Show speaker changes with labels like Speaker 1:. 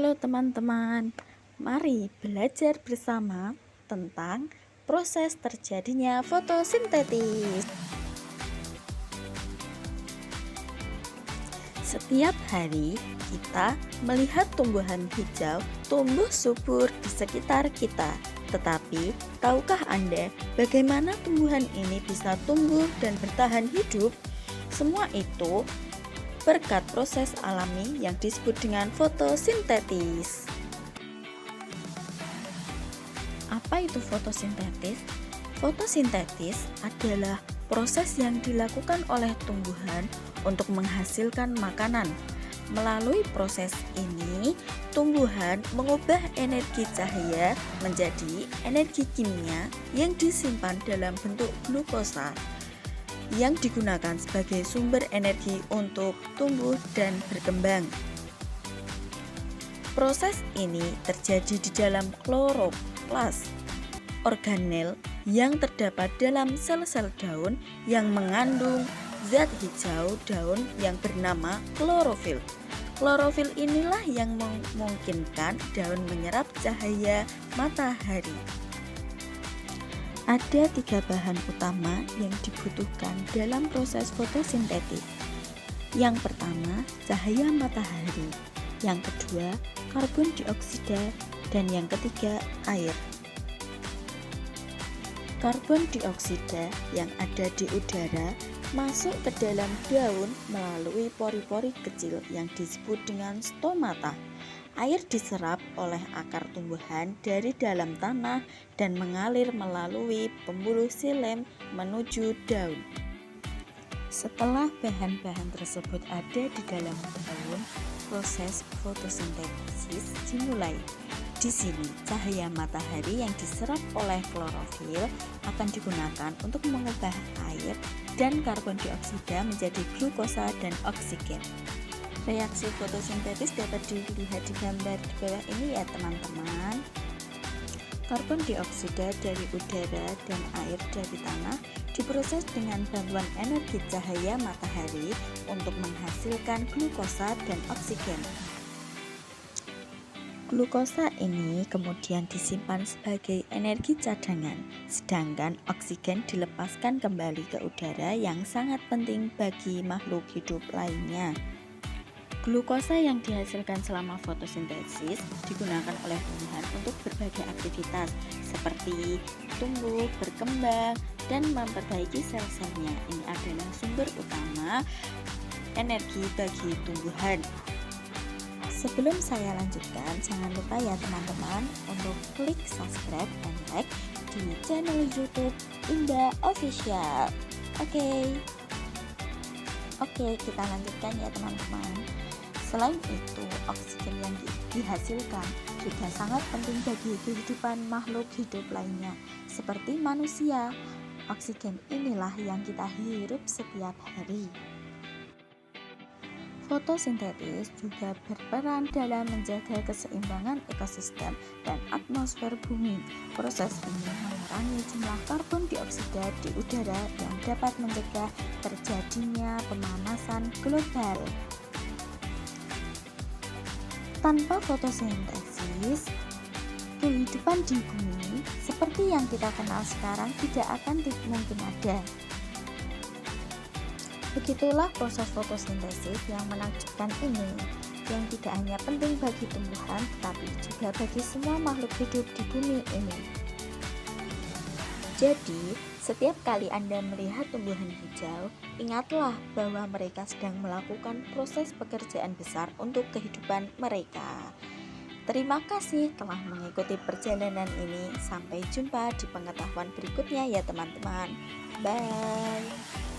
Speaker 1: Halo teman-teman, mari belajar bersama tentang proses terjadinya fotosintesis. Setiap hari kita melihat tumbuhan hijau tumbuh subur di sekitar kita. Tetapi, tahukah Anda bagaimana tumbuhan ini bisa tumbuh dan bertahan hidup? Semua itu berkat proses alami yang disebut dengan fotosintesis. Apa itu fotosintesis? Fotosintesis adalah proses yang dilakukan oleh tumbuhan untuk menghasilkan makanan. Melalui proses ini, tumbuhan mengubah energi cahaya menjadi energi kimia yang disimpan dalam bentuk glukosa yang digunakan sebagai sumber energi untuk tumbuh dan berkembang. Proses ini terjadi di dalam kloroplas, organel yang terdapat dalam sel-sel daun yang mengandung zat hijau daun yang bernama klorofil. Klorofil inilah yang memungkinkan daun menyerap cahaya matahari. Ada 3 bahan utama yang dibutuhkan dalam proses fotosintesis. Yang pertama, cahaya matahari. Yang kedua, karbon dioksida. Dan yang ketiga, air. Karbon dioksida yang ada di udara masuk ke dalam daun melalui pori-pori kecil yang disebut dengan stomata. Air diserap oleh akar tumbuhan dari dalam tanah dan mengalir melalui pembuluh xilem menuju daun. Setelah bahan-bahan tersebut ada di dalam daun, proses fotosintesis dimulai. Di sini, cahaya matahari yang diserap oleh klorofil akan digunakan untuk mengubah air dan karbon dioksida menjadi glukosa dan oksigen. Reaksi fotosintesis dapat dilihat di gambar di bawah ini ya teman-teman. Karbon dioksida dari udara dan air dari tanah diproses dengan bantuan energi cahaya matahari untuk menghasilkan glukosa dan oksigen. Glukosa ini kemudian disimpan sebagai energi cadangan, sedangkan oksigen dilepaskan kembali ke udara yang sangat penting bagi makhluk hidup lainnya. Glukosa yang dihasilkan selama fotosintesis digunakan oleh tumbuhan untuk berbagai aktivitas seperti tumbuh, berkembang, dan memperbaiki sel-selnya. Ini adalah sumber utama energi bagi tumbuhan. Sebelum saya lanjutkan, jangan lupa ya teman-teman untuk klik subscribe dan like di channel YouTube Indah Official. Oke, kita lanjutkan ya teman-teman. Selain itu, oksigen yang dihasilkan juga sangat penting bagi kehidupan makhluk hidup lainnya, seperti manusia. Oksigen inilah yang kita hirup setiap hari. Fotosintesis juga berperan dalam menjaga keseimbangan ekosistem dan atmosfer bumi. Proses ini mengurangi jumlah karbon dioksida di udara yang dapat mencegah terjadinya pemanasan global. Tanpa fotosintesis, kehidupan di bumi seperti yang kita kenal sekarang tidak akan mungkin ada. Begitulah proses fotosintesis yang menakjubkan ini, yang tidak hanya penting bagi tumbuhan, tetapi juga bagi semua makhluk hidup di bumi ini. Jadi, setiap kali Anda melihat tumbuhan hijau, ingatlah bahwa mereka sedang melakukan proses pekerjaan besar untuk kehidupan mereka. Terima kasih telah mengikuti perjalanan ini. Sampai jumpa di pengetahuan berikutnya ya teman-teman. Bye.